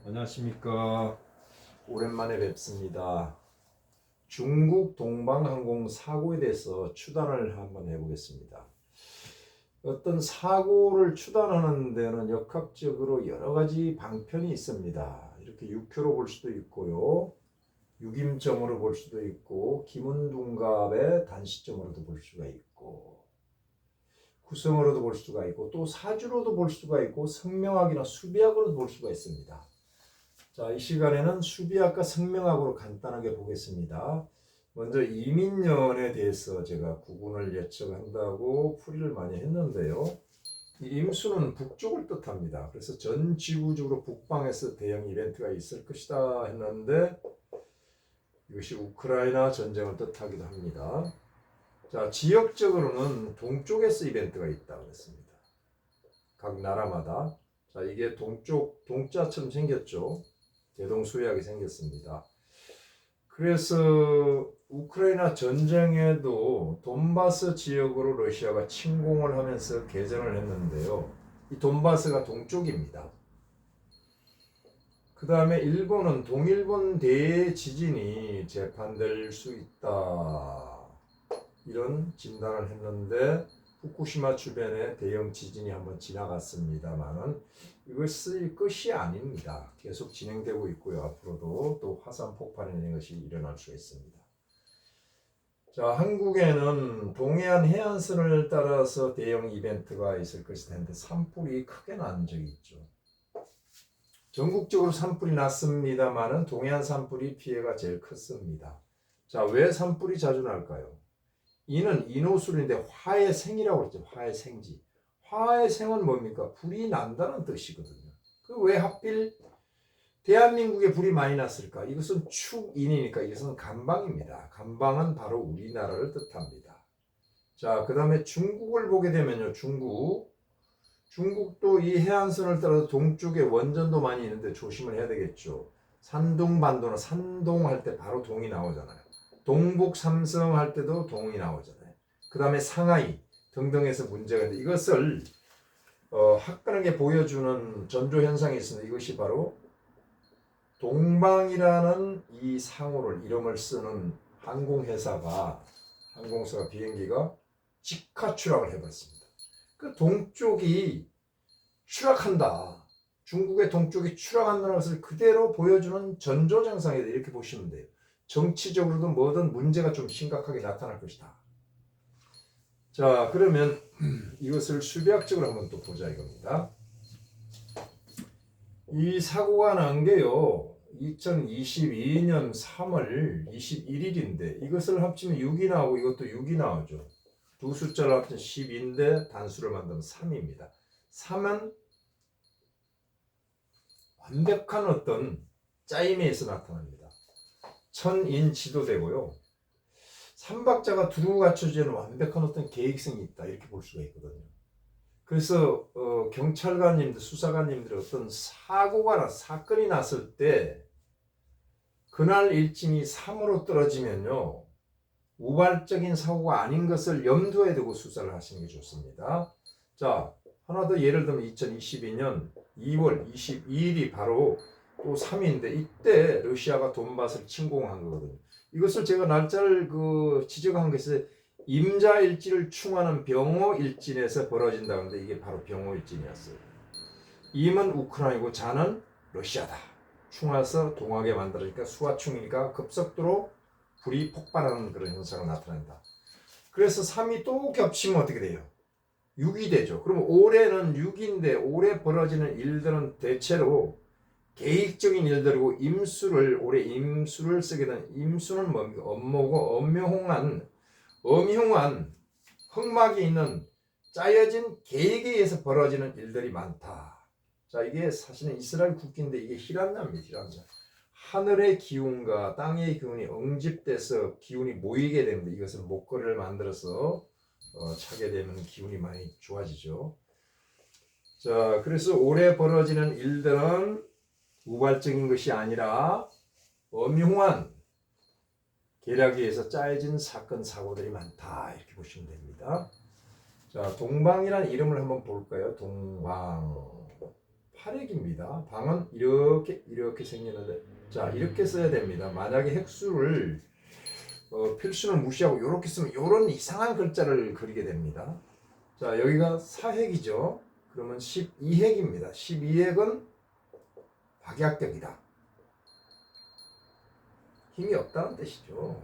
안녕하십니까. 오랜만에 뵙습니다. 중국 동방항공 사고에 대해서 추단을 한번 해보겠습니다. 어떤 사고를 추단하는 데는 역학적으로 여러 가지 방편이 있습니다. 이렇게 육표로 볼 수도 있고요. 육임점으로 볼 수도 있고, 기문둔갑의 단시점으로도 볼 수가 있고, 구성으로도 볼 수가 있고, 또 사주로도 볼 수가 있고, 성명학이나 수비학으로도 볼 수가 있습니다. 자, 이 시간에는 수비학과 성명학으로 간단하게 보겠습니다. 먼저 이민년에 대해서 제가 구분을 예측한다고 풀이를 많이 했는데요. 이 임수는 북쪽을 뜻합니다. 그래서 전 지구적으로 북방에서 대형 이벤트가 있을 것이다 했는데 이것이 우크라이나 전쟁을 뜻하기도 합니다. 자, 지역적으로는 동쪽에서 이벤트가 있다고 했습니다. 각 나라마다. 자, 이게 동쪽, 동자처럼 생겼죠. 대동소이하게 생겼습니다. 그래서 우크라이나 전쟁에도 돈바스 지역으로 러시아가 침공을 하면서 개전을 했는데요. 이 돈바스가 동쪽입니다. 그 다음에 일본은 동일본 대지진이 재판될 수 있다. 이런 진단을 했는데 후쿠시마 주변에 대형 지진이 한번 지나갔습니다만은 이것이 끝이 아닙니다. 계속 진행되고 있고요. 앞으로도 또 화산 폭발이라는 것이 일어날 수 있습니다. 자, 한국에는 동해안 해안선을 따라서 대형 이벤트가 있을 것이 텐데 산불이 크게 난 적이 있죠. 전국적으로 산불이 났습니다만은 동해안 산불이 피해가 제일 컸습니다. 자, 왜 산불이 자주 날까요? 이는 인호술인데 화해생이라고 그랬죠. 화해생지. 화해생은 뭡니까? 불이 난다는 뜻이거든요. 왜 하필 대한민국에 불이 많이 났을까? 이것은 축인이니까 이것은 간방입니다. 간방은 바로 우리나라를 뜻합니다. 자, 그 다음에 중국을 보게 되면요. 중국도 이 해안선을 따라서 동쪽에 원전도 많이 있는데 조심을 해야 되겠죠. 산둥반도나 산동할 때 바로 동이 나오잖아요. 동북 삼성 할 때도 동이 나오잖아요. 그 다음에 상하이 등등에서 문제가 있는데 이것을 화끈하게 보여주는 전조현상이 있습니다. 이것이 바로 동방이라는 이 상호를 이름을 쓰는 항공사가 비행기가 직하 추락을 해버렸습니다. 그 동쪽이 추락한다. 중국의 동쪽이 추락한다는 것을 그대로 보여주는 전조현상이다. 이렇게 보시면 돼요. 정치적으로도 뭐든 문제가 좀 심각하게 나타날 것이다. 자, 그러면 이것을 수비학적으로 한번 또 보자 이겁니다. 이 사고가 난 게요. 2022년 3월 21일인데 이것을 합치면 6이 나오고 이것도 6이 나오죠. 두 숫자를 합치면 10인데 단수를 만들면 3입니다. 3은 완벽한 어떤 짜임에서 나타납니다. 천인 지도되고요. 삼박자가 두루 갖춰지는 완벽한 어떤 계획성이 있다 이렇게 볼 수가 있거든요. 그래서 경찰관님들, 수사관님들이 어떤 사건이 났을 때 그날 일진이 3으로 떨어지면요 우발적인 사고가 아닌 것을 염두에 두고 수사를 하시는 게 좋습니다. 자, 하나 더 예를 들면 2022년 2월 22일이 바로 또 3인데 이때 러시아가 돈바스를 침공한 거거든요. 이것을 제가 날짜를 지적한 것이 임자일진을 충하는 병호일진에서 벌어진다는데 이게 바로 병호일진이었어요. 임은 우크라이나고 자는 러시아다. 충해서 동하게 만들어니까 수화충이니까 급속도로 불이 폭발하는 그런 현상을 나타낸다. 그래서 3이 또 겹치면 어떻게 돼요? 6이 되죠. 그러면 올해는 6인데 올해 벌어지는 일들은 대체로 계획적인 일들이고 올해 임수를 쓰게 된 임수는 뭡니까? 엄모고 엄흉한 흑막이 있는 짜여진 계획에 의해서 벌어지는 일들이 많다. 자, 이게 사실은 이스라엘 국기인데 이게 히란나입니다. 히란나. 하늘의 기운과 땅의 기운이 응집돼서 기운이 모이게 됩니다. 이것은 목걸이를 만들어서 차게 되면 기운이 많이 좋아지죠. 자, 그래서 올해 벌어지는 일들은 우발적인 것이 아니라 엄흉한 계략에 의해서 짜여진 사건 사고들이 많다 이렇게 보시면 됩니다. 자, 동방이라는 이름을 한번 볼까요? 동방 팔획입니다. 방은 이렇게 생기는데, 자, 이렇게 써야 됩니다. 만약에 핵수를 필수는 무시하고 이렇게 쓰면 이런 이상한 글자를 그리게 됩니다. 자, 여기가 사획이죠. 그러면 12핵입니다. 12핵은 박약격이다. 힘이 없다는 뜻이죠.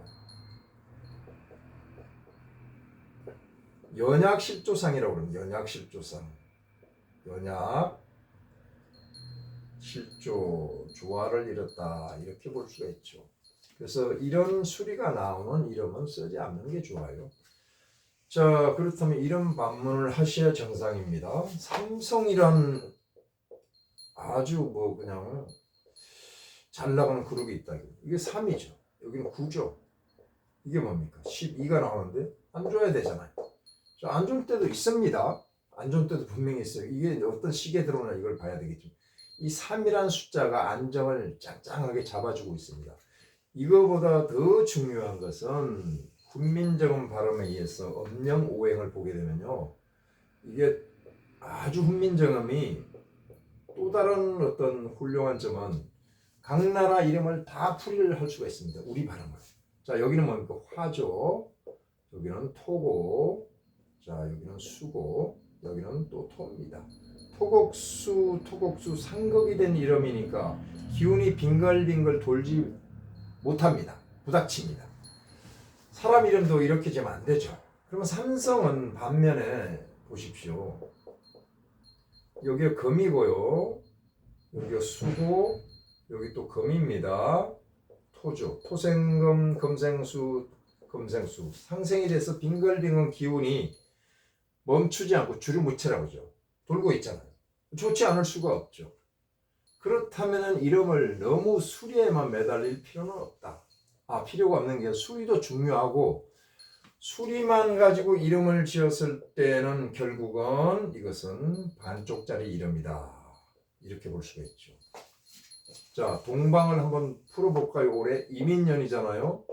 연약실조상이라고 그럽니다. 연약실조상. 연약실조, 조화를 이뤘다. 이렇게 볼 수가 있죠. 그래서 이런 수리가 나오는 이름은 쓰지 않는 게 좋아요. 자, 그렇다면 이런 반문을 하셔야 정상입니다. 삼성이란 아주 뭐 그냥 잘 나가는 그룹이 있다. 이게 3이죠. 여기는 9죠. 이게 뭡니까? 12가 나오는데 안 줘야 되잖아요. 안 줄 때도 있습니다. 안 줄 때도 분명히 있어요. 이게 어떤 시기에 들어오나 이걸 봐야 되겠죠. 이 3이라는 숫자가 안정을 짱짱하게 잡아주고 있습니다. 이거보다 더 중요한 것은 훈민정음 발음에 의해서 엄령 오행을 보게 되면요. 이게 아주 훈민정음이 또 다른 어떤 훌륭한 점은 각 나라 이름을 다 풀이를 할 수가 있습니다. 우리 발음을. 자, 여기는 뭡니까? 화죠. 여기는 토고. 자, 여기는 수고. 여기는 또 토입니다. 토곡수 상극이 된 이름이니까 기운이 빙글빙글 돌지 못합니다. 부닥칩니다. 사람 이름도 이렇게 지으면 안 되죠. 그러면 삼성은 반면에 보십시오. 여기가 금이고요. 여기가 수고, 여기 또 금입니다. 토죠. 토생금, 금생수, 금생수. 상생이 돼서 빙글빙글 기운이 멈추지 않고 주류무체라고 하죠. 돌고 있잖아요. 좋지 않을 수가 없죠. 그렇다면 이름을 너무 수리에만 매달릴 필요는 없다. 필요가 없는 게 수리도 중요하고 수리만 가지고 이름을 지었을 때는 결국은 이것은 반쪽짜리 이름이다. 이렇게 볼 수가 있죠. 자, 동방을 한번 풀어볼까요? 올해 이민년이잖아요.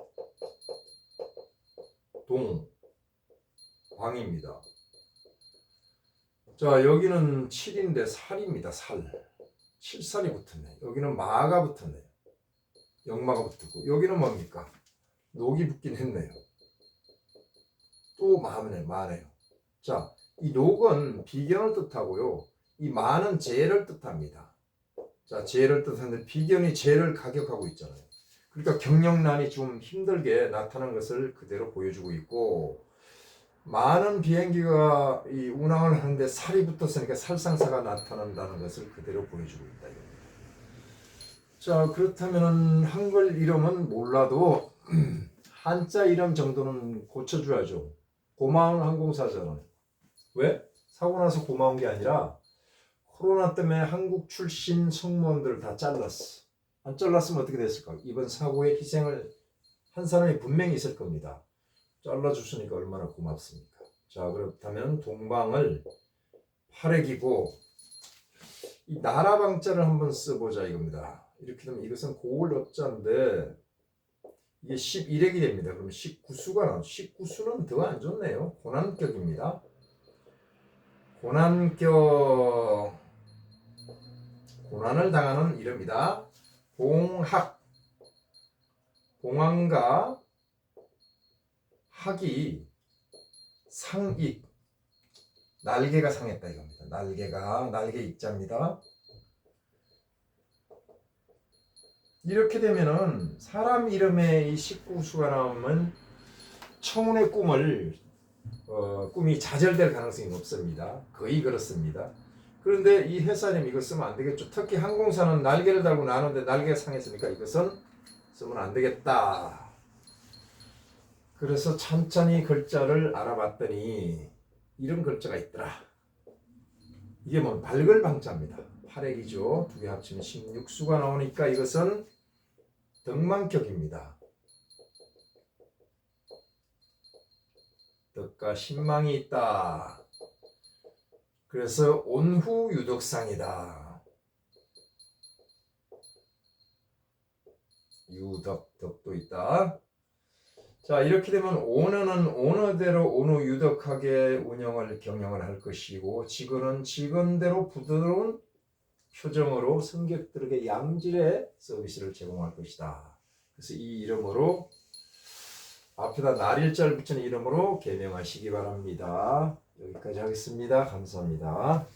동방입니다. 자, 여기는 7인데 살입니다. 살. 7살이 붙었네. 여기는 마가 붙었네요. 역마가 붙었고 여기는 뭡니까? 녹이 붙긴 했네요. 또 마네요. 자, 이 녹은 비견을 뜻하고요. 이 마는 재를 뜻합니다. 자, 재를 뜻하는데 비견이 재를 가격하고 있잖아요. 그러니까 경영난이 좀 힘들게 나타난 것을 그대로 보여주고 있고 많은 비행기가 이 운항을 하는데 살이 붙었으니까 살상사가 나타난다는 것을 그대로 보여주고 있다. 자, 그렇다면 한글 이름은 몰라도 한자 이름 정도는 고쳐줘야죠. 고마운 항공사잖아요. 왜? 사고 나서 고마운 게 아니라 코로나 때문에 한국 출신 승무원들을 다 잘랐어. 안 잘랐으면 어떻게 됐을까? 이번 사고에 희생을 한 사람이 분명히 있을 겁니다. 잘라줬으니까 얼마나 고맙습니까? 자, 그렇다면 동방을 팔획이고 이 나라방자를 한번 써보자 이겁니다. 이렇게 되면 이것은 고을업자인데 이게 11액이 됩니다. 그럼 19수가 나오죠. 19수는 더 안 좋네요. 고난격입니다. 고난을 당하는 이름이다. 봉황과 학이 상익, 날개가 상했다 이겁니다. 날개 익자입니다. 이렇게 되면은 사람 이름에 이 19수가 나오면 청운의 꿈이 좌절될 가능성이 높습니다. 거의 그렇습니다. 그런데 이 회사 이름 이거 쓰면 안 되겠죠. 특히 항공사는 날개를 달고 나는데 날개가 상했으니까 이것은 쓰면 안 되겠다. 그래서 찬찬히 글자를 알아봤더니 이런 글자가 있더라. 이게 뭐 발글방자입니다. 팔액이죠. 두 개 합치면 16수가 나오니까 이것은 덕망격입니다. 덕과 신망이 있다. 그래서 온후유덕상이다. 덕도 있다. 자, 이렇게 되면 오너는 오너대로 온후유덕하게 운영을 경영을 할 것이고 직원은 직원대로 부드러운 표정으로 승객들에게 양질의 서비스를 제공할 것이다. 그래서 이 이름으로 앞에다 날일자를 붙이는 이름으로 개명하시기 바랍니다. 여기까지 하겠습니다. 감사합니다.